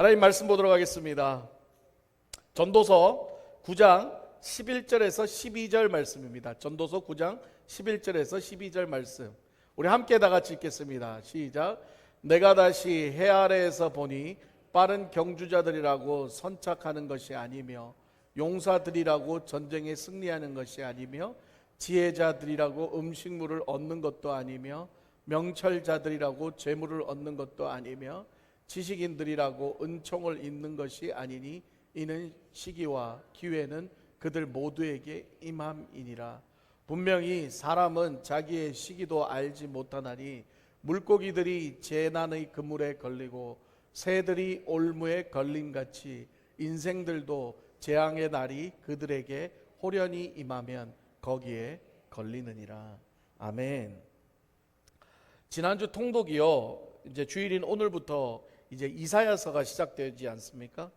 하나님 말씀 보도록 하겠습니다. 전도서 9장 11절에서 12절 말씀입니다. 전도서 9장 11절에서 12절 말씀, 우리 함께 다 같이 읽겠습니다. 시작. 내가 다시 해 아래에서 보니 빠른 경주자들이라고 선착하는 것이 아니며 용사들이라고 전쟁에 승리하는 것이 아니며 지혜자들이라고 음식물을 얻는 것도 아니며 명철자들이라고 재물을 얻는 것도 아니며 지식인들이라고 은총을 입는 것이 아니니 이는 시기와 기회는 그들 모두에게 임함이니라. 분명히 사람은 자기의 시기도 알지 못하나니 물고기들이 재난의 그물에 걸리고 새들이 올무에 걸림같이 인생들도 재앙의 날이 그들에게 호련히 임하면 거기에 걸리느니라. 아멘. 지난주 통독이요, 이제 주일인 오늘부터 이제 이사야서가 시작되지 않습니까?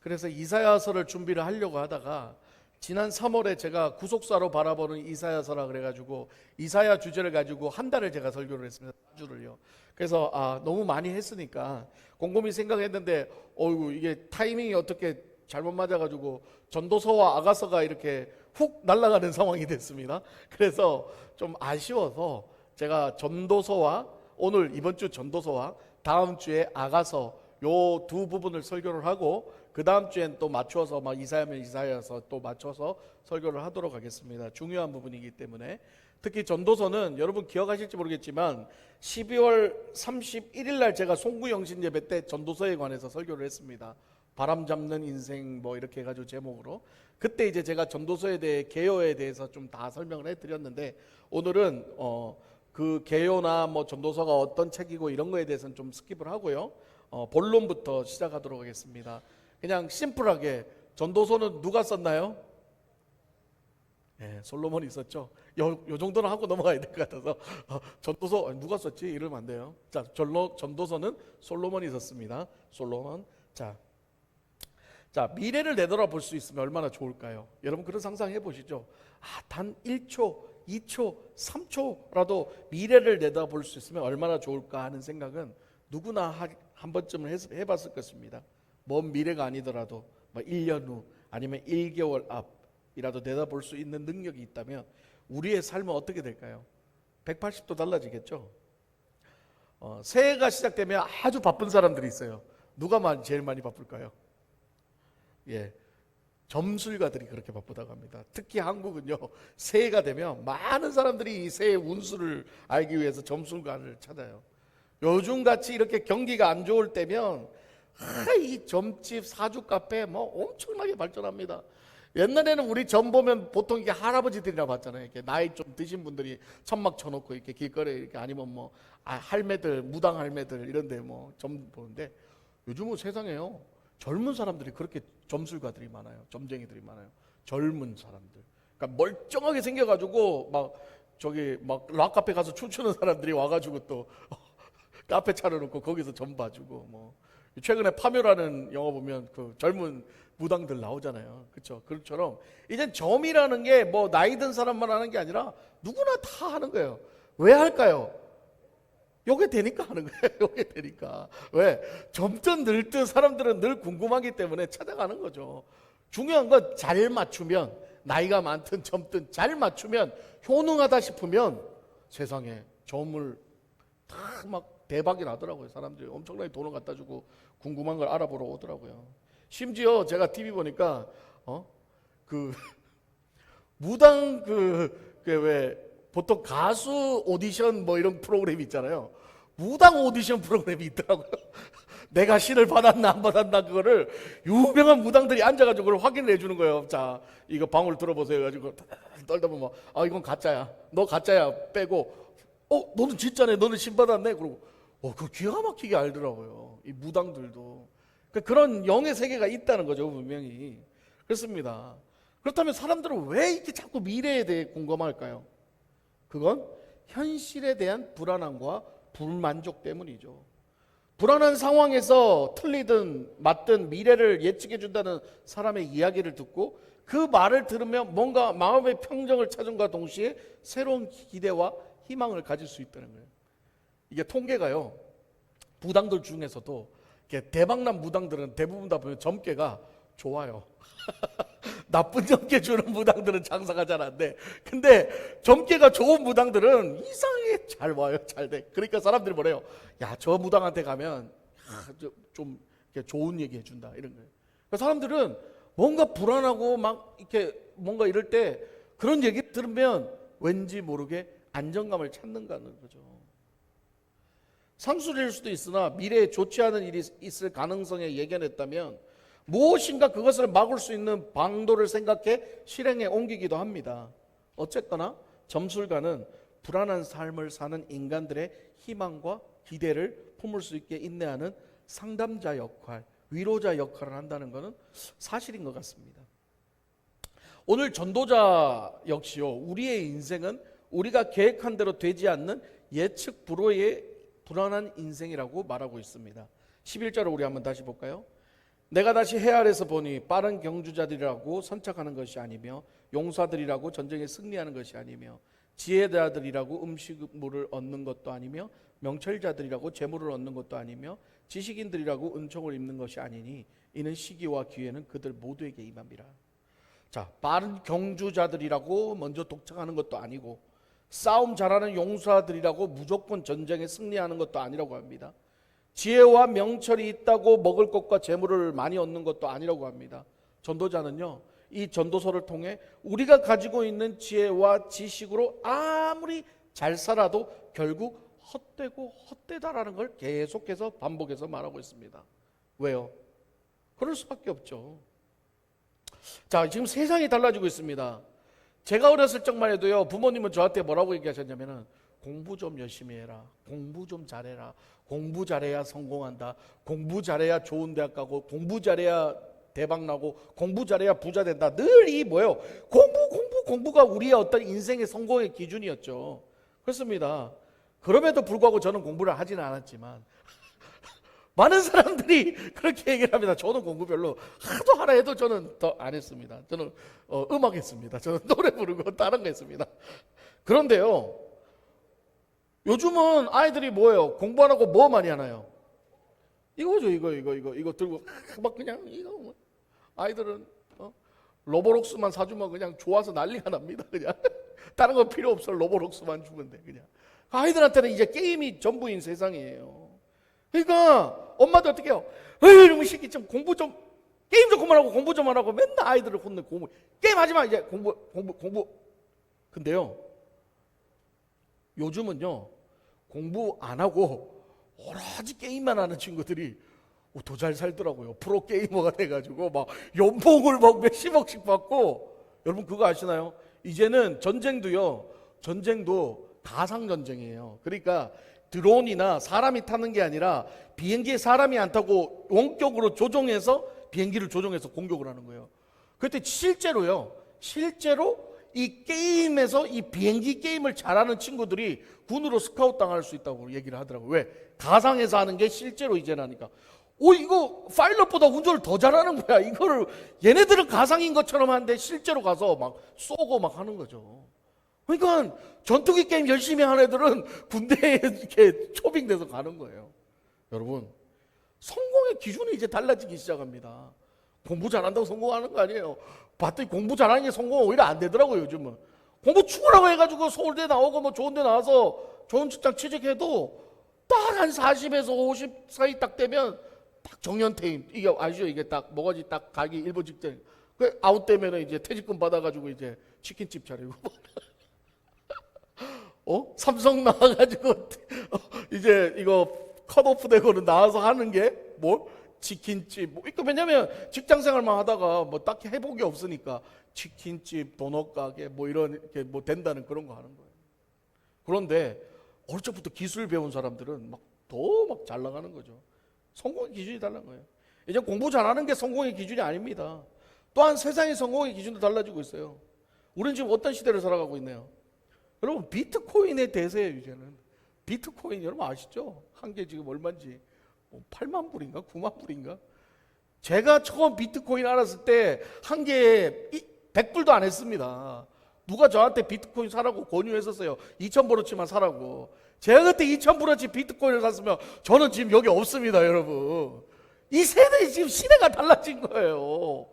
그래서 이사야서를 준비를 하려고 하다가 지난 3월에 제가 구속사로 바라보는 이사야서라 그래가지고 이사야 주제를 가지고 한 달을 제가 설교를 했습니다. 한 주를요. 그래서 너무 많이 했으니까 곰곰이 생각했는데 이게 타이밍이 어떻게 잘못 맞아가지고 전도서와 아가서가 이렇게 훅 날아가는 상황이 됐습니다. 그래서 좀 아쉬워서 제가 전도서와 오늘 이번 주 전도서와 다음 주에 아가서 요 두 부분을 설교를 하고 그 다음 주엔 또 맞춰서 이사야면 이사야서 또 맞춰서 설교를 하도록 하겠습니다. 중요한 부분이기 때문에. 특히 전도서는 여러분 기억하실지 모르겠지만 12월 31일 날 제가 송구영신 예배 때 전도서에 관해서 설교를 했습니다. 바람 잡는 인생 이렇게 해가지고 제목으로. 그때 이제 제가 전도서에 대해 개요에 대해서 좀 다 설명을 해드렸는데 오늘은 그 개요나 전도서가 어떤 책이고 이런 거에 대해서는 좀 스킵을 하고요. 본론부터 시작하도록 하겠습니다. 그냥 심플하게 전도서는 누가 썼나요? 네, 솔로몬이 썼죠. 요 정도는 하고 넘어가야 될 것 같아서 전도서 누가 썼지? 이러면 안 돼요. 자, 전도서는 솔로몬이 썼습니다. 솔로몬. 자, 미래를 내돌아볼 수 있으면 얼마나 좋을까요? 여러분 그런 상상해 보시죠. 단 1초, 2초, 3초라도 미래를 내다볼 수 있으면 얼마나 좋을까 하는 생각은 누구나 한 번쯤은 해봤을 것입니다. 먼 미래가 아니더라도 1년 후 아니면 1개월 앞이라도 내다볼 수 있는 능력이 있다면 우리의 삶은 어떻게 될까요? 180도 달라지겠죠. 새해가 시작되면 아주 바쁜 사람들이 있어요. 누가 제일 많이 바쁠까요? 점술가들이 그렇게 바쁘다고 합니다. 특히 한국은요, 새해가 되면 많은 사람들이 이 새해 운수를 알기 위해서 점술가를 찾아요. 요즘같이 이렇게 경기가 안 좋을 때면 이 점집, 사주 카페 엄청나게 발전합니다. 옛날에는 우리 점 보면 보통 이게 할아버지들이라 봤잖아요. 이렇게 나이 좀 드신 분들이 천막 쳐놓고 이렇게 길거리에 이렇게 아니면 할매들, 무당 할매들 이런데 점 보는데 요즘은 세상에요, 젊은 사람들이 그렇게 점술가들이 많아요. 점쟁이들이 많아요. 젊은 사람들. 그러니까 멀쩡하게 생겨가지고 락카페 가서 춤추는 사람들이 와가지고 또 카페 차려놓고 거기서 점 봐주고 최근에 파묘라는 영화 보면 그 젊은 무당들 나오잖아요. 그렇죠? 그것처럼 이젠 점이라는 게 나이 든 사람만 하는 게 아니라 누구나 다 하는 거예요. 왜 할까요? 요게 되니까 하는 거예요. 요게 되니까. 왜? 젊든 늙든 사람들은 늘 궁금하기 때문에 찾아가는 거죠. 중요한 건 잘 맞추면, 나이가 많든 젊든 잘 맞추면, 효능하다 싶으면 세상에 점을 다 대박이 나더라고요. 사람들이 엄청나게 돈을 갖다 주고 궁금한 걸 알아보러 오더라고요. 심지어 제가 TV 보니까 무당 왜 보통 가수 오디션 이런 프로그램이 있잖아요. 무당 오디션 프로그램이 있더라고요. 내가 신을 받았나 안 받았나 그거를 유명한 무당들이 앉아가지고 그걸 확인을 해주는 거예요. 자, 이거 방울 들어보세요 해가지고 떨다 보면 이건 가짜야. 너 가짜야 빼고 너는 진짜네. 너는 신 받았네. 그러고 그 기가 막히게 알더라고요. 이 무당들도. 그런 영의 세계가 있다는 거죠. 분명히. 그렇습니다. 그렇다면 사람들은 왜 이렇게 자꾸 미래에 대해 공감할까요? 그건 현실에 대한 불안함과 불만족 때문이죠. 불안한 상황에서 틀리든 맞든 미래를 예측해 준다는 사람의 이야기를 듣고 그 말을 들으면 뭔가 마음의 평정을 찾음과 동시에 새로운 기대와 희망을 가질 수 있다는 거예요. 이게 통계가요, 부당들 중에서도 이렇게 대박난 무당들은 대부분 다 보면 점괘가 좋아요. 나쁜 점괘 주는 무당들은 장사가 잘 안 돼. 근데 점괘가 좋은 무당들은 이상하게 잘 와요. 잘 돼. 그러니까 사람들이 뭐래요? 야, 저 무당한테 가면 좀 이렇게 좋은 얘기 해준다 이런 거예요. 그러니까 사람들은 뭔가 불안하고 막 이렇게 뭔가 이럴 때 그런 얘기 들으면 왠지 모르게 안정감을 찾는다는 거죠. 상술일 수도 있으나 미래에 좋지 않은 일이 있을 가능성에 예견했다면 무엇인가 그것을 막을 수 있는 방도를 생각해 실행에 옮기기도 합니다. 어쨌거나 점술가는 불안한 삶을 사는 인간들의 희망과 기대를 품을 수 있게 인내하는 상담자 역할, 위로자 역할을 한다는 것은 사실인 것 같습니다. 오늘 전도자 역시요, 우리의 인생은 우리가 계획한 대로 되지 않는 예측 불허의 불안한 인생이라고 말하고 있습니다. 11절을 우리 한번 다시 볼까요? 내가 다시 해 아래서 보니 빠른 경주자들이라고 선착하는 것이 아니며 용사들이라고 전쟁에 승리하는 것이 아니며 지혜자들이라고 음식물을 얻는 것도 아니며 명철자들이라고 재물을 얻는 것도 아니며 지식인들이라고 은총을 입는 것이 아니니 이는 시기와 기회는 그들 모두에게 임함이라. 자, 빠른 경주자들이라고 먼저 독창하는 것도 아니고 싸움 잘하는 용사들이라고 무조건 전쟁에 승리하는 것도 아니라고 합니다. 지혜와 명철이 있다고 먹을 것과 재물을 많이 얻는 것도 아니라고 합니다. 전도자는요, 이 전도서를 통해 우리가 가지고 있는 지혜와 지식으로 아무리 잘 살아도 결국 헛되고 헛되다라는 걸 계속해서 반복해서 말하고 있습니다. 왜요? 그럴 수밖에 없죠. 자, 지금 세상이 달라지고 있습니다. 제가 어렸을 적만 해도요, 부모님은 저한테 뭐라고 얘기하셨냐면은 공부 좀 열심히 해라. 공부 좀 잘해라. 공부 잘해야 성공한다. 공부 잘해야 좋은 대학 가고, 공부 잘해야 대박 나고, 공부 잘해야 부자 된다. 늘 이 뭐예요? 공부가 우리의 어떤 인생의 성공의 기준이었죠. 그렇습니다. 그럼에도 불구하고 저는 공부를 하지는 않았지만 많은 사람들이 그렇게 얘기를 합니다. 저는 공부 별로 하도 하라 해도 저는 더 안 했습니다. 저는 음악 했습니다. 저는 노래 부르고 다른 거 했습니다. 그런데요, 요즘은 아이들이 뭐예요? 공부 안 하고 뭐 많이 하나요? 이거죠. 이거 들고 막 그냥 이거 아이들은 로보록스만 사주면 그냥 좋아서 난리가 납니다. 그냥 다른 거 필요 없어. 로보록스만 주면 돼. 그냥 아이들한테는 이제 게임이 전부인 세상이에요. 그러니까 엄마도 어떻게 해요? 에이, 이놈의 새끼 좀 공부 좀, 게임 좀 그만하고 공부 좀 하라고 맨날 아이들을 혼내. 공부 게임 하지 마. 이제 공부. 근데요, 요즘은요, 공부 안 하고 오로지 게임만 하는 친구들이 더 잘 살더라고요. 프로 게이머가 돼가지고 막 연봉을 막 몇십억씩 받고. 여러분 그거 아시나요? 이제는 전쟁도 가상 전쟁이에요. 그러니까 드론이나 사람이 타는 게 아니라 비행기에 사람이 안 타고 원격으로 조종해서 비행기를 조종해서 공격을 하는 거예요. 그때 실제로 이 게임에서 이 비행기 게임을 잘하는 친구들이 군으로 스카우트 당할 수 있다고 얘기를 하더라고요. 왜? 가상에서 하는 게 실제로 이제는 하니까. 이거 파일럿보다 운전을 더 잘하는 거야. 이거를 얘네들은 가상인 것처럼 하는데 실제로 가서 막 쏘고 막 하는 거죠. 그러니까 전투기 게임 열심히 하는 애들은 군대에 이렇게 초빙돼서 가는 거예요. 여러분, 성공의 기준이 이제 달라지기 시작합니다. 공부 잘한다고 성공하는 거 아니에요. 봤더니 공부 잘하는 게 성공은 오히려 안 되더라고요. 요즘은 공부 죽으라고 해가지고 서울대 나오고 뭐 좋은 데 나와서 좋은 직장 취직해도 딱 한 40에서 50 사이 딱 되면 딱 정년퇴임. 이게 아시죠? 이게 딱 뭐가지 딱 가기 일보 직전. 그 아웃되면 이제 퇴직금 받아가지고 이제 치킨집 차리고 삼성 나와가지고 이제 이거 컷오프 되고는 나와서 하는 게 뭐 치킨집. 뭐 이거 왜냐면 직장 생활만 하다가 뭐 딱히 해본 게 없으니까 치킨집, 도넛 가게 뭐 이런 게 뭐 된다는 그런 거 하는 거예요. 그런데 어릴 적부터 기술 배운 사람들은 막 더 막 잘 나가는 거죠. 성공의 기준이 다른 거예요. 이제 공부 잘하는 게 성공의 기준이 아닙니다. 또한 세상의 성공의 기준도 달라지고 있어요. 우리는 지금 어떤 시대를 살아가고 있네요. 여러분, 비트코인의 대세예요. 이제는 비트코인 여러분 아시죠? 한 개 지금 얼마인지 8만 불인가 9만 불인가. 제가 처음 비트코인 알았을 때 한 개에 100불도 안 했습니다. 누가 저한테 비트코인 사라고 권유했었어요. 2,000브로치만 사라고. 제가 그때 2,000브로치 비트코인을 샀으면 저는 지금 여기 없습니다. 여러분, 이 세대의 지금 시대가 달라진 거예요.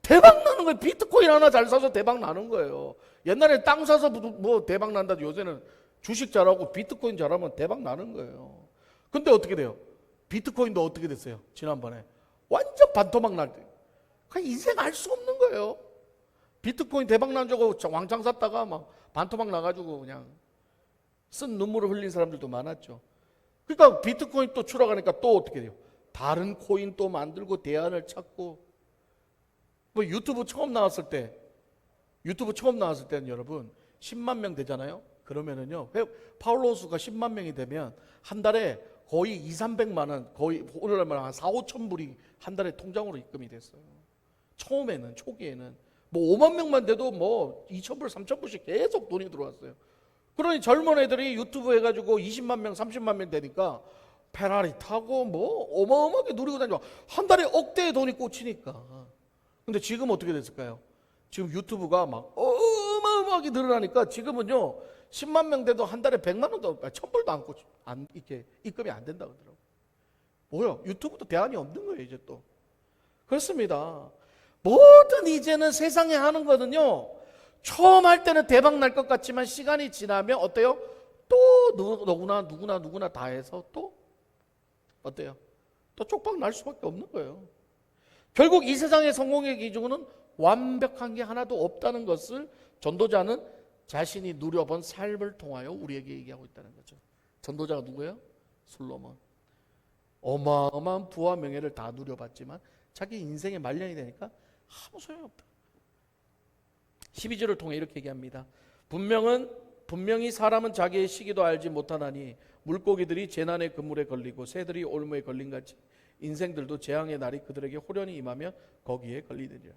대박 나는 거예요. 비트코인 하나 잘 사서 대박 나는 거예요. 옛날에 땅 사서 뭐 대박 난다. 요새는 주식 잘하고 비트코인 잘하면 대박 나는 거예요. 근데 어떻게 돼요? 비트코인도 어떻게 됐어요? 지난번에 완전 반토막 날 때. 그냥 인생 알 수 없는 거예요. 비트코인 대박 난 줄 알고 왕창 샀다가 막 반토막 나가지고 그냥 쓴 눈물을 흘린 사람들도 많았죠. 그러니까 비트코인 또 추락하니까 또 어떻게 돼요? 다른 코인 또 만들고 대안을 찾고. 뭐 유튜브 처음 나왔을 때는 여러분 10만 명 되잖아요. 그러면은요, 팔로워 수가 10만 명이 되면 한 달에 거의 2, 300만 원, 거의 오늘날만 한 4, 5천 불이 한 달에 통장으로 입금이 됐어요. 처음에는, 초기에는 뭐 5만 명만 돼도 뭐 2천 불, 3천 불씩 계속 돈이 들어왔어요. 그러니 젊은 애들이 유튜브 해가지고 20만 명, 30만 명 되니까 페라리 타고 뭐 어마어마하게 누리고 다니고 한 달에 억대의 돈이 꽂히니까. 근데 지금 어떻게 됐을까요? 지금 유튜브가 막 어마어마하게 늘어나니까 지금은요 10만 명 돼도 한 달에 100만 원도 1000불도 이렇게 입금이 안 된다 그러더라고요. 뭐야? 유튜브도 대안이 없는 거예요 이제 또. 그렇습니다. 뭐든 이제는 세상에 하는 거는요 처음 할 때는 대박 날 것 같지만 시간이 지나면 어때요? 또 누구나 다 해서 또 어때요? 또 쪽박 날 수밖에 없는 거예요. 결국 이 세상의 성공의 기준은 완벽한 게 하나도 없다는 것을 전도자는 자신이 누려본 삶을 통하여 우리에게 얘기하고 있다는 거죠. 전도자가 누구예요? 솔로몬. 어마어마한 부와 명예를 다 누려봤지만 자기 인생의 말년이 되니까 아무 소용없다. 12절을 통해 이렇게 얘기합니다. 분명히 사람은 자기의 시기도 알지 못하나니 물고기들이 재난의 그물에 걸리고 새들이 올무에 걸린 같이 인생들도 재앙의 날이 그들에게 호련히 임하며 거기에 걸리느니라.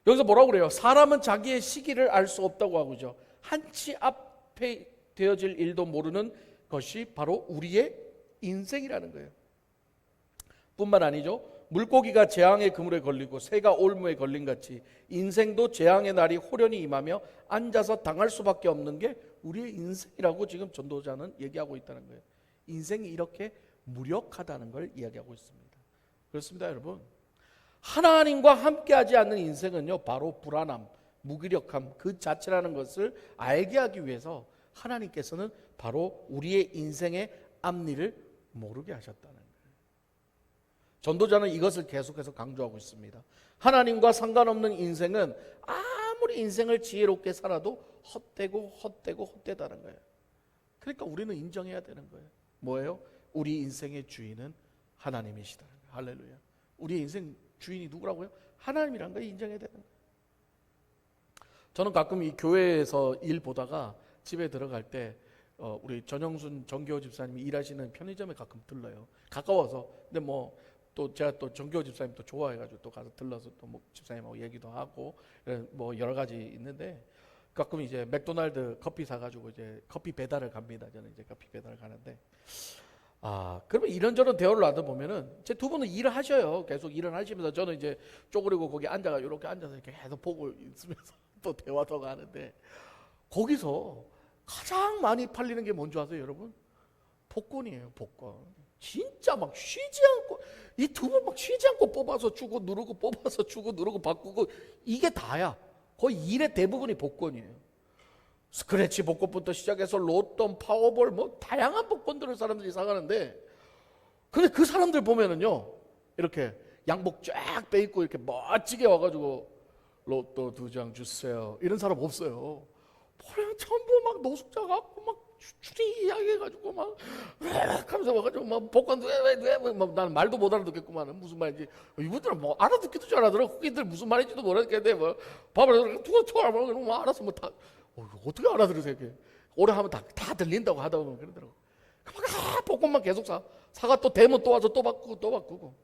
여기서 뭐라고 그래요? 사람은 자기의 시기를 알 수 없다고 하고죠. 한치 앞에 되어질 일도 모르는 것이 바로 우리의 인생이라는 거예요. 뿐만 아니죠. 물고기가 재앙의 그물에 걸리고 새가 올무에 걸린 같이 인생도 재앙의 날이 호련히 임하며 앉아서 당할 수밖에 없는 게 우리의 인생이라고 지금 전도자는 얘기하고 있다는 거예요. 인생이 이렇게 무력하다는 걸 이야기하고 있습니다. 그렇습니다, 여러분. 하나님과 함께하지 않는 인생은요 바로 불안함, 무기력함 그 자체라는 것을 알게 하기 위해서 하나님께서는 바로 우리의 인생의 앞니를 모르게 하셨다는 거예요. 전도자는 이것을 계속해서 강조하고 있습니다. 하나님과 상관없는 인생은 아무리 인생을 지혜롭게 살아도 헛되다는 거예요. 그러니까 우리는 인정해야 되는 거예요. 뭐예요? 우리 인생의 주인은 하나님이시다는 거예요. 할렐루야. 우리 인생 주인이 누구라고요? 하나님이란 걸 인정해야 되는 거예요. 저는 가끔 이 교회에서 일 보다가 집에 들어갈 때 우리 전영순 정교호 집사님이 일하시는 편의점에 가끔 들러요. 가까워서. 근데 뭐 또 제가 또 정교호 집사님 또 좋아해가지고 또 가서 들러서 또 뭐 집사님하고 얘기도 하고 뭐 여러 가지 있는데 가끔 이제 맥도날드 커피 사가지고 이제 커피 배달을 갑니다. 저는 이제 커피 배달을 가는데 그러면 이런저런 대화를 나눠 보면은 제 두 분은 일을 하셔요. 계속 일을 하시면서 저는 이제 쪼그리고 거기 앉아가 이렇게 앉아서 이렇게 계속 보고 있으면서 또 대화도 하는데 거기서 가장 많이 팔리는 게 뭔지 아세요, 여러분? 복권이에요, 복권. 진짜 막 쉬지 않고 이 두 분 막 쉬지 않고 뽑아서 주고 누르고 뽑아서 주고 누르고 바꾸고 이게 다야. 거의 일의 대부분이 복권이에요. 스크래치 복권부터 시작해서 로또, 파워볼 뭐 다양한 복권들을 사람들이 사가는데 근데 그 사람들 보면은요 이렇게 양복 쫙 빼입고 이렇게 멋지게 와가지고 로또 2장 주세요 이런 사람 없어요. 그냥 전부 막 노숙자 갖고 막 추리하게 해가지고 막 하면서 와가지고 막 복권 막 나는 말도 못 알아듣겠구만. 무슨 말인지 이분들은 뭐 알아듣기도 잘 알아들어. 흑인들 무슨 말인지도 모르겠는데 뭐 밥을 누가 쳐알아보고 뭐 알아서 뭐 다 어떻게 알아들으세요? 이렇게 오래 하면 다 들린다고 하다 보면 그러더라고. 복권만 계속 사가 또 되면 또 와서 또 바꾸고.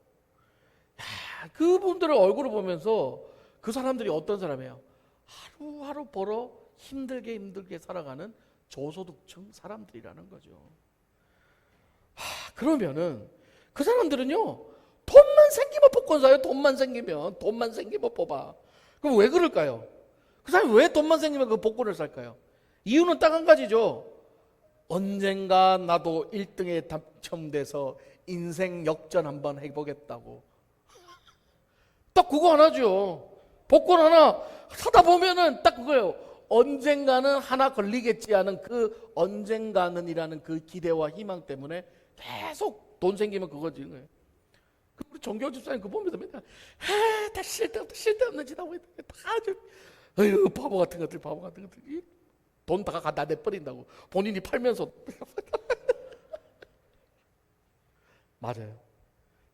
야, 그분들의 얼굴을 보면서 그 사람들이 어떤 사람이에요? 하루하루 벌어 힘들게 살아가는 저소득층 사람들이라는 거죠. 그러면은 그 사람들은요 돈만 생기면 복권 사요. 돈만 생기면 뽑아. 그럼 왜 그럴까요? 그 사람이 왜 돈만 생기면 그 복권을 살까요? 이유는 딱 한 가지죠. 언젠가 나도 1등에 당첨돼서 인생 역전 한번 해보겠다고. 딱 그거 하나죠. 복권 하나 사다 보면은 딱 그거예요. 언젠가는 하나 걸리겠지 하는 그 언젠가는이라는 그 기대와 희망 때문에 계속 돈 생기면 그거지. 우리 정교 집사님 그거 보면서 맨날 다 쓸데없는 짓 하고 있다. 다 아유 바보 같은 것들 돈 다 갖다 내버린다고 본인이 팔면서. 맞아요.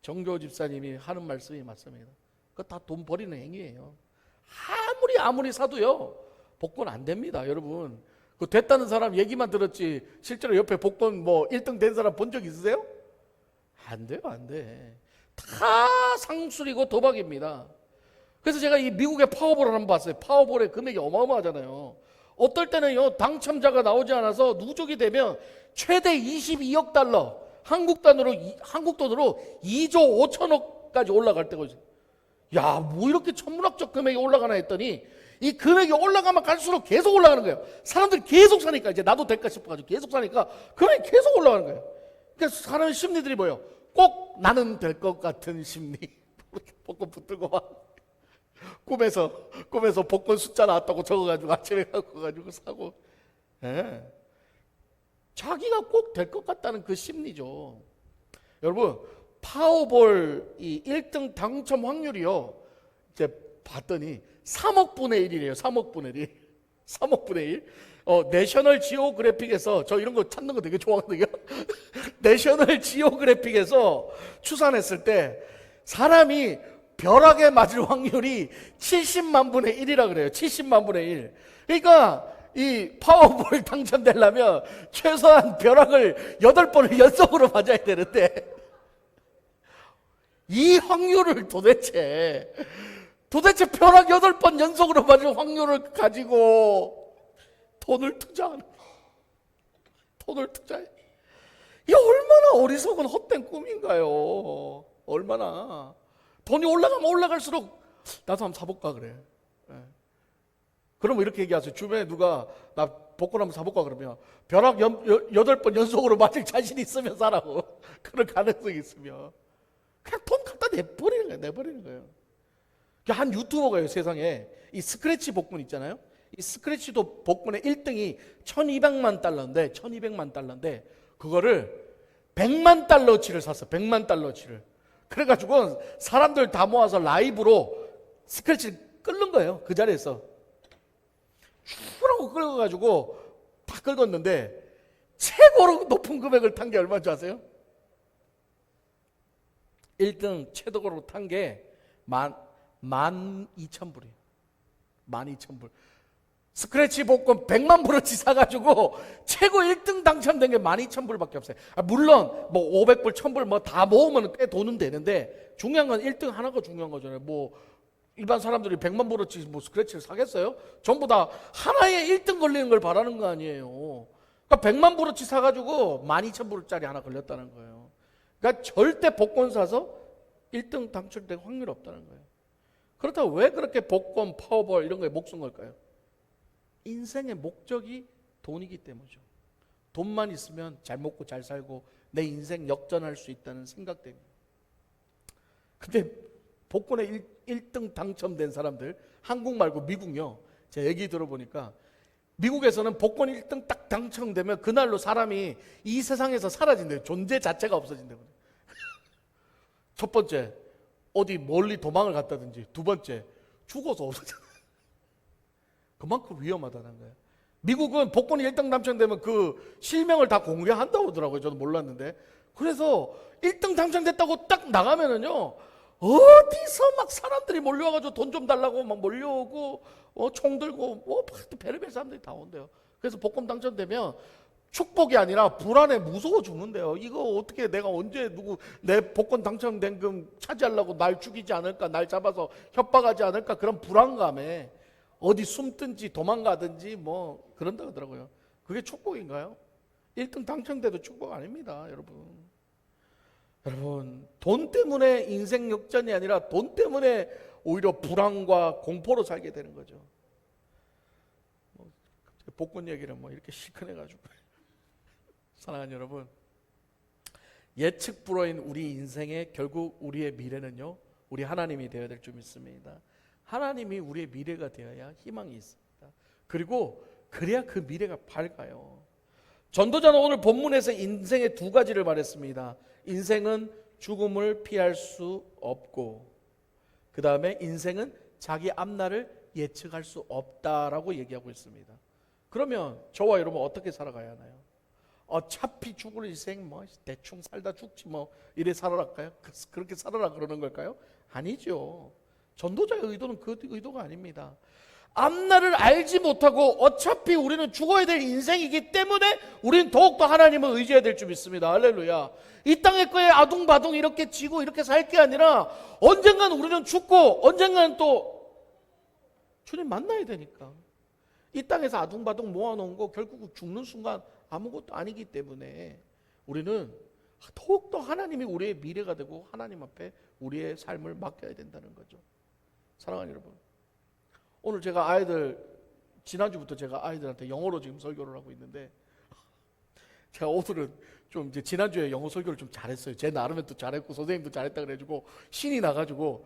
정교 집사님이 하는 말씀이 맞습니다. 그거 다 돈 버리는 행위예요. 아무리 사도요 복권 안 됩니다, 여러분. 그 됐다는 사람 얘기만 들었지 실제로 옆에 복권 뭐 1등 된 사람 본 적 있으세요? 안 돼요, 안 돼. 다 상술이고 도박입니다. 그래서 제가 이 미국의 파워볼을 한번 봤어요. 파워볼의 금액이 어마어마하잖아요. 어떨 때는요 당첨자가 나오지 않아서 누적이 되면 최대 22억 달러, 한국 돈으로 2조 5천억까지 올라갈 때가 있어요. 야, 뭐 이렇게 천문학적 금액이 올라가나 했더니 이 금액이 올라가면 갈수록 계속 올라가는 거예요. 사람들이 계속 사니까 이제 나도 될까 싶어가지고 계속 사니까 금액이 계속 올라가는 거예요. 그래서 사람의 심리들이 뭐예요? 꼭 나는 될 것 같은 심리. 복권 붙들고 막 꿈에서 복권 숫자 나왔다고 적어가지고 아침에 갖고 가지고 사고. 예. 자기가 꼭 될 것 같다는 그 심리죠. 여러분 파워볼 이 1등 당첨 확률이요 이제 봤더니 3억 분의 1이래요. 3억 분의 1. 3억 분의 1. 내셔널 지오그래픽에서 저 이런 거 찾는 거 되게 좋아하거든요. 내셔널 지오그래픽에서 추산했을 때 사람이 벼락에 맞을 확률이 70만 분의 1이라 그래요. 70만 분의 1. 그러니까 이 파워볼 당첨되려면 최소한 벼락을 8번을 연속으로 맞아야 되는데 이 확률을 도대체 벼락 8번 연속으로 맞을 확률을 가지고 돈을 투자해. 이게 얼마나 어리석은 헛된 꿈인가요? 얼마나. 돈이 올라가면 올라갈수록 나도 한번 사볼까 그래. 그러면 이렇게 얘기하세요. 주변에 누가 나 복권 한번 사볼까 그러면 벼락 8번 연속으로 맞을 자신 있으면 사라고. 그럴 가능성이 있으면. 그냥 돈 갖다 내버리는 거예요. 한 유튜버가요, 세상에. 이 스크래치 복권 있잖아요. 이 스크래치도 복권의 1등이 1200만 달러인데, 그거를 100만 달러치를 샀어. 100만 달러치를. 그래가지고 사람들 다 모아서 라이브로 스크래치를 끓는 거예요. 그 자리에서. 슈라고 끓여가지고 다 끓었는데, 최고로 높은 금액을 탄 게 얼마인 줄 아세요? 1등 최고로 탄 게 12,000불이에요. 12,000불. 스크래치 복권 100만 불어치 사가지고 최고 1등 당첨된 게 12,000불밖에 없어요. 물론 뭐 500불, 1000불 뭐 다 모으면 꽤 돈은 되는데 중요한 건 1등 하나가 중요한 거잖아요. 뭐 일반 사람들이 100만 불어치 뭐 스크래치를 사겠어요? 전부 다 하나에 1등 걸리는 걸 바라는 거 아니에요. 그러니까 100만 불어치 사가지고 12,000불짜리 하나 걸렸다는 거예요. 그러니까 절대 복권 사서 1등 당첨될 확률이 없다는 거예요. 그렇다고 왜 그렇게 복권, 파워볼 이런 거에 목숨 걸까요? 인생의 목적이 돈이기 때문이죠. 돈만 있으면 잘 먹고 잘 살고 내 인생 역전할 수 있다는 생각 때문에. 근데 복권에 1등 당첨된 사람들, 한국 말고 미국요. 제가 얘기 들어보니까 미국에서는 복권 1등 딱 당첨되면 그날로 사람이 이 세상에서 사라진대요. 존재 자체가 없어진대요. 첫 번째, 어디 멀리 도망을 갔다든지, 두 번째, 죽어서 없어져요. 그만큼 위험하다는 거예요. 미국은 복권이 1등 당첨되면 그 실명을 다 공개한다고 하더라고요. 저도 몰랐는데. 그래서 1등 당첨됐다고 딱 나가면은요, 어디서 막 사람들이 몰려와가지고 돈 좀 달라고 막 몰려오고, 총 들고, 별의별 사람들이 다 온대요. 그래서 복권 당첨되면 축복이 아니라 불안해, 무서워 죽는데요. 이거 어떻게 내가 언제 내 복권 당첨된 금 차지하려고 날 죽이지 않을까, 날 잡아서 협박하지 않을까, 그런 불안감에 어디 숨든지 도망가든지 뭐 그런다 하더라고요. 그게 축복인가요? 1등 당첨돼도 축복 아닙니다, 여러분. 여러분, 돈 때문에 인생 역전이 아니라 돈 때문에 오히려 불안과 공포로 살게 되는 거죠. 복권 얘기를 뭐 이렇게 시큰해가지고. 사랑하는 여러분, 예측 불허인 우리 인생의 결국 우리의 미래는요, 우리 하나님이 되어야 될 줄 믿습니다. 하나님이 우리의 미래가 되어야 희망이 있습니다. 그리고 그래야 그 미래가 밝아요. 전도자는 오늘 본문에서 인생의 두 가지를 말했습니다. 인생은 죽음을 피할 수 없고, 그 다음에 인생은 자기 앞날을 예측할 수 없다라고 얘기하고 있습니다. 그러면 저와 여러분 어떻게 살아가야 하나요? 어차피 죽을 인생 뭐 대충 살다 죽지 뭐 이래 살아랄까요? 그렇게 살아라 그러는 걸까요? 아니죠. 전도자의 의도는 그 의도가 아닙니다. 앞날을 알지 못하고 어차피 우리는 죽어야 될 인생이기 때문에 우리는 더욱더 하나님을 의지해야 될 줄 믿습니다. 할렐루야. 이 땅의 거에 아둥바둥 이렇게 지고 이렇게 살 게 아니라 언젠간 우리는 죽고 언젠간 또 주님 만나야 되니까. 이 땅에서 아둥바둥 모아놓은 거 결국 죽는 순간 아무것도 아니기 때문에 우리는 더욱더 하나님이 우리의 미래가 되고 하나님 앞에 우리의 삶을 맡겨야 된다는 거죠. 사랑하는 여러분, 오늘 제가 지난주부터 제가 아이들한테 영어로 지금 설교를 하고 있는데, 제가 오늘은 좀 이제 지난주에 영어 설교를 좀 잘했어요. 제 나름에 또 잘했고 선생님도 잘했다 그래가지고 신이 나가지고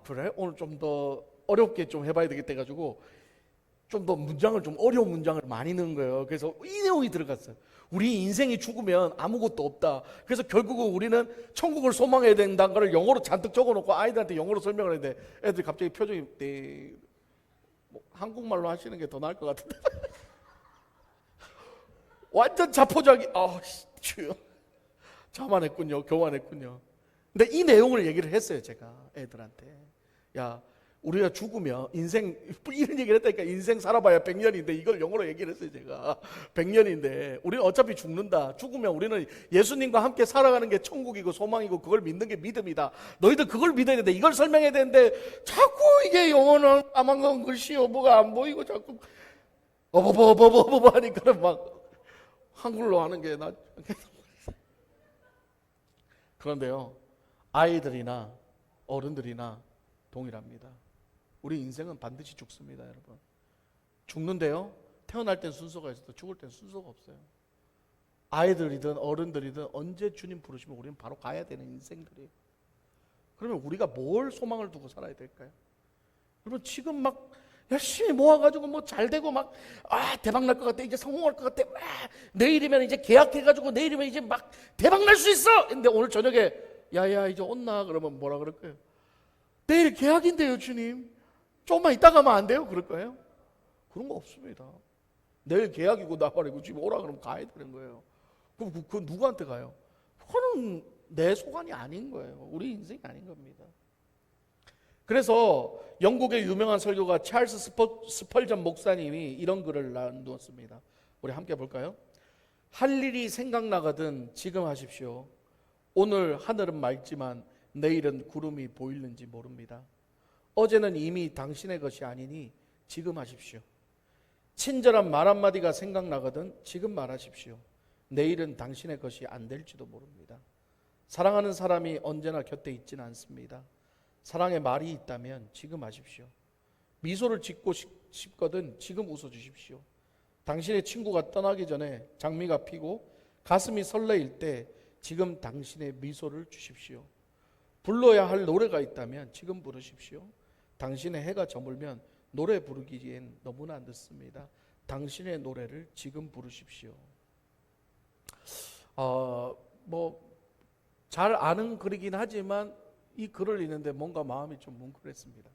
그래? 오늘 좀 더 어렵게 좀 해봐야 되겠다 해가지고 좀 더 문장을 좀 어려운 문장을 많이 넣은 거예요. 그래서 이 내용이 들어갔어요. 우리 인생이 죽으면 아무것도 없다. 그래서 결국은 우리는 천국을 소망해야 된다는 걸 영어로 잔뜩 적어놓고 아이들한테 영어로 설명을 했는데 애들이 갑자기 표정이 한국말로 하시는 게 더 나을 것 같은데 완전 자포자기. 주여, 자만했군요. 교만했군요. 근데 이 내용을 얘기를 했어요. 제가 애들한테. 야, 우리가 죽으면 인생, 이런 얘기를 했다니까. 인생 살아봐야 100년인데 이걸 영어로 얘기를 했어요. 제가 100년인데 우리는 어차피 죽는다. 죽으면 우리는 예수님과 함께 살아가는 게 천국이고 소망이고 그걸 믿는 게 믿음이다. 너희들 그걸 믿어야 되는데 이걸 설명해야 되는데 자꾸 이게 영어는 까만건 글씨요 뭐가 안 보이고 자꾸 어버버버버버 하니까 막 한글로 하는 게 나. 그런데요, 아이들이나 어른들이나 동일합니다. 우리 인생은 반드시 죽습니다, 여러분. 죽는데요, 태어날 땐 순서가 있어도 죽을 땐 순서가 없어요. 아이들이든 어른들이든 언제 주님 부르시면 우리는 바로 가야 되는 인생들이에요. 그러면 우리가 뭘 소망을 두고 살아야 될까요? 여러분, 지금 막 열심히 모아가지고 뭐 잘 되고 막 대박 날 것 같아, 이제 성공할 것 같아, 내일이면 이제 계약해가지고 내일이면 이제 막 대박 날 수 있어. 근데 오늘 저녁에 야야 이제 온나 그러면 뭐라 그럴 거예요? 내일 계약인데요, 주님. 조금만 이따 가면 안 돼요? 그럴 거예요? 그런 거 없습니다. 내일 계약이고 나발이고 지금 오라 그러면 가야 되는 거예요. 그럼 그건 누구한테 가요? 그거는 내 소관이 아닌 거예요. 우리 인생이 아닌 겁니다. 그래서 영국의 유명한 설교가 찰스 스펄전 목사님이 이런 글을 놔두었습니다. 우리 함께 볼까요? 할 일이 생각나거든 지금 하십시오. 오늘 하늘은 맑지만 내일은 구름이 보이는지 모릅니다. 어제는 이미 당신의 것이 아니니 지금 하십시오. 친절한 말 한마디가 생각나거든 지금 말하십시오. 내일은 당신의 것이 안 될지도 모릅니다. 사랑하는 사람이 언제나 곁에 있지는 않습니다. 사랑의 말이 있다면 지금 하십시오. 미소를 짓고 싶거든 지금 웃어주십시오. 당신의 친구가 떠나기 전에 장미가 피고 가슴이 설레일 때 지금 당신의 미소를 주십시오. 불러야 할 노래가 있다면 지금 부르십시오. 당신의 해가 저물면 노래 부르기엔 너무나 늦습니다. 당신의 노래를 지금 부르십시오. 잘 아는 글이긴 하지만 이 글을 읽는데 뭔가 마음이 좀 뭉클했습니다.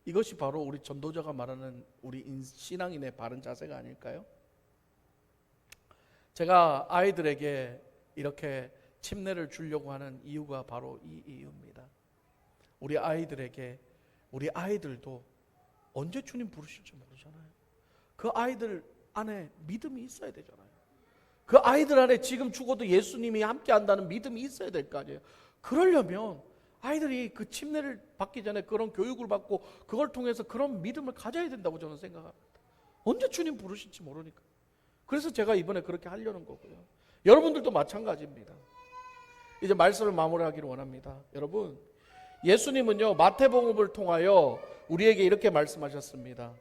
이것이 바로 우리 전도자가 말하는 우리 신앙인의 바른 자세가 아닐까요? 제가 아이들에게 이렇게 침례를 주려고 하는 이유가 바로 이 이유입니다. 우리 아이들도 언제 주님 부르실지 모르잖아요. 그 아이들 안에 믿음이 있어야 되잖아요. 그 아이들 안에 지금 죽어도 예수님이 함께 한다는 믿음이 있어야 될 거 아니에요. 그러려면 아이들이 그 침례를 받기 전에 그런 교육을 받고 그걸 통해서 그런 믿음을 가져야 된다고 저는 생각합니다. 언제 주님 부르실지 모르니까. 그래서 제가 이번에 그렇게 하려는 거고요. 여러분들도 마찬가지입니다. 이제 말씀을 마무리하기를 원합니다. 여러분, 예수님은요 마태복음을 통하여 우리에게 이렇게 말씀하셨습니다.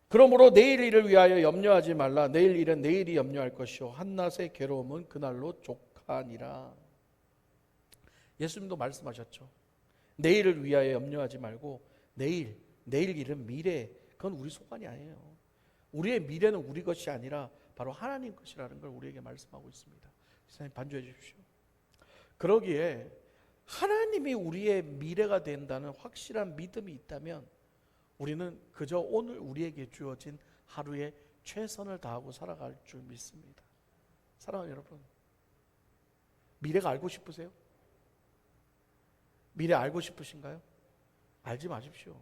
그러므로 내일 일을 위하여 염려하지 말라. 내일 일은 내일이 염려할 것이요 한낮의 괴로움은 그날로 족하니라. 예수님도 말씀하셨죠. 내일을 위하여 염려하지 말고 내일 일은 미래, 그건 우리 소관이 아니에요. 우리의 미래는 우리 것이 아니라 바로 하나님 것이라는 걸 우리에게 말씀하고 있습니다. 기사님 반주해 주십시오. 그러기에 하나님이 우리의 미래가 된다는 확실한 믿음이 있다면 우리는 그저 오늘 우리에게 주어진 하루에 최선을 다하고 살아갈 줄 믿습니다. 사랑하는 여러분, 미래가 알고 싶으세요? 미래 알고 싶으신가요? 알지 마십시오.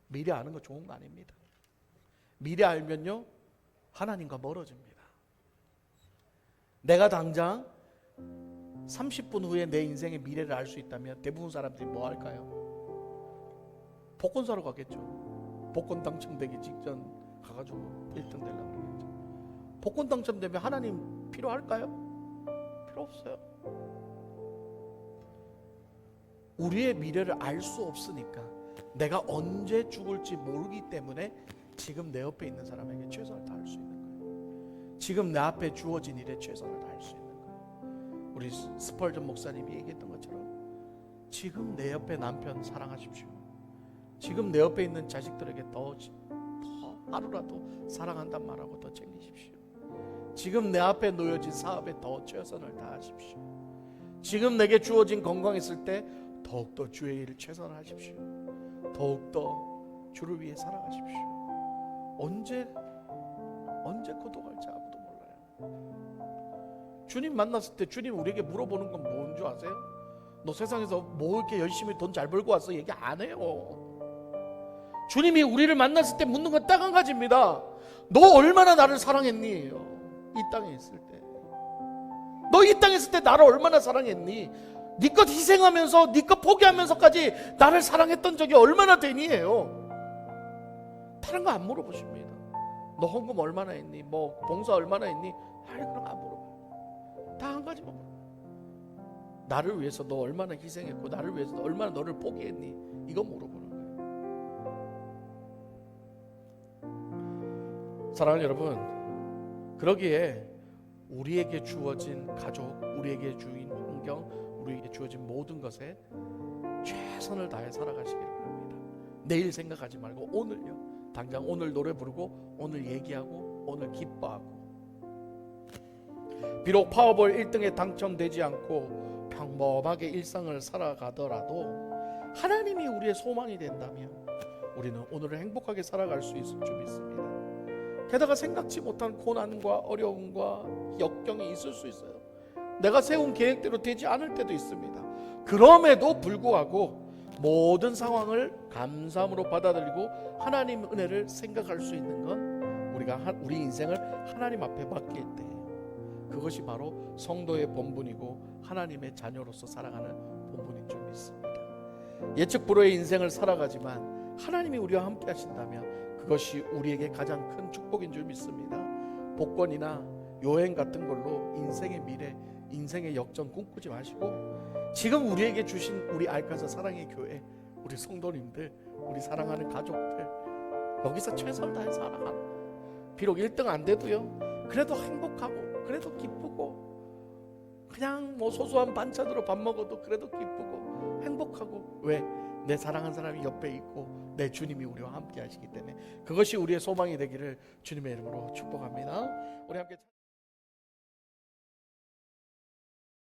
미래 아는 거 좋은 거 아닙니다. 미래 알면요, 하나님과 멀어집니다. 내가 당장 30분 후에 내 인생의 미래를 알 수 있다면 대부분 사람들이 뭐 할까요? 복권 사러 가겠죠. 복권 당첨되기 직전 가가지고 1등 되려고 그러겠죠. 복권 당첨되면 하나님 필요할까요? 필요 없어요. 우리의 미래를 알 수 없으니까, 내가 언제 죽을지 모르기 때문에 지금 내 옆에 있는 사람에게 최선을 다할 수 있는 거예요. 지금 내 앞에 주어진 일에 최선을 다할 수 있는 거예요. 우리 스펄전 목사님이 얘기했던 것처럼 지금 내 옆에 남편 사랑하십시오. 지금 내 옆에 있는 자식들에게 더 하루라도 사랑한단 말하고 더 챙기십시오. 지금 내 앞에 놓여진 사업에 더 최선을 다하십시오. 지금 내게 주어진 건강했을 때 더욱더 주의 일을 최선을 하십시오. 더욱더 주를 위해 살아가십시오. 언제 고독할지 아무도 몰라요. 주님 만났을 때 주님 우리에게 물어보는 건 뭔 줄 아세요? 너 세상에서 뭐 이렇게 열심히 돈 잘 벌고 왔어? 얘기 안 해요. 주님이 우리를 만났을 때 묻는 건 딱 한 가지입니다. 너 얼마나 나를 사랑했니? 이 땅에 있을 때. 너 이 땅에 있을 때 나를 얼마나 사랑했니? 네 것 희생하면서 네 것 포기하면서까지 나를 사랑했던 적이 얼마나 되니예요. 다른 거 안 물어보십니다. 너 헌금 얼마나 했니? 뭐 봉사 얼마나 했니? 그런 거 안 물어봐요. 다 한 가지만 물어봐요. 나를 위해서 너 얼마나 희생했고 나를 위해서 얼마나 너를 포기했니? 이거 물어보는 거예요. 사랑하는 여러분, 그러기에 우리에게 주어진 가족, 우리에게 주인 환경, 우리에게 주어진 모든 것에 최선을 다해 살아가시기를 바랍니다. 내일 생각하지 말고 오늘요. 당장 오늘 노래 부르고 오늘 얘기하고 오늘 기뻐하고. 비록 파워볼 1등에 당첨되지 않고 평범하게 일상을 살아가더라도 하나님이 우리의 소망이 된다면 우리는 오늘을 행복하게 살아갈 수 있을 줄 믿습니다. 게다가 생각지 못한 고난과 어려움과 역경이 있을 수 있어요. 내가 세운 계획대로 되지 않을 때도 있습니다. 그럼에도 불구하고 모든 상황을 감사함으로 받아들이고 하나님 은혜를 생각할 수 있는 건 우리가 우리 인생을 하나님 앞에 맡길 때예요. 그것이 바로 성도의 본분이고 하나님의 자녀로서 살아가는 본분인 줄 믿습니다. 예측 불허의 인생을 살아가지만 하나님이 우리와 함께 하신다면 그것이 우리에게 가장 큰 축복인 줄 믿습니다. 복권이나 여행 같은 걸로 인생의 미래, 인생의 역전 꿈꾸지 마시고 지금 우리에게 주신 우리 알카사 사랑의 교회, 우리 성도님들, 우리 사랑하는 가족들, 여기서 최선을 다해 살아가는, 비록 1등 안 돼도요, 그래도 행복하고 그래도 기쁘고, 그냥 뭐 소소한 반찬으로 밥 먹어도 그래도 기쁘고 행복하고. 왜? 내 사랑하는 사람이 옆에 있고 내 주님이 우리와 함께 하시기 때문에 그것이 우리의 소망이 되기를 주님의 이름으로 축복합니다. 우리 함께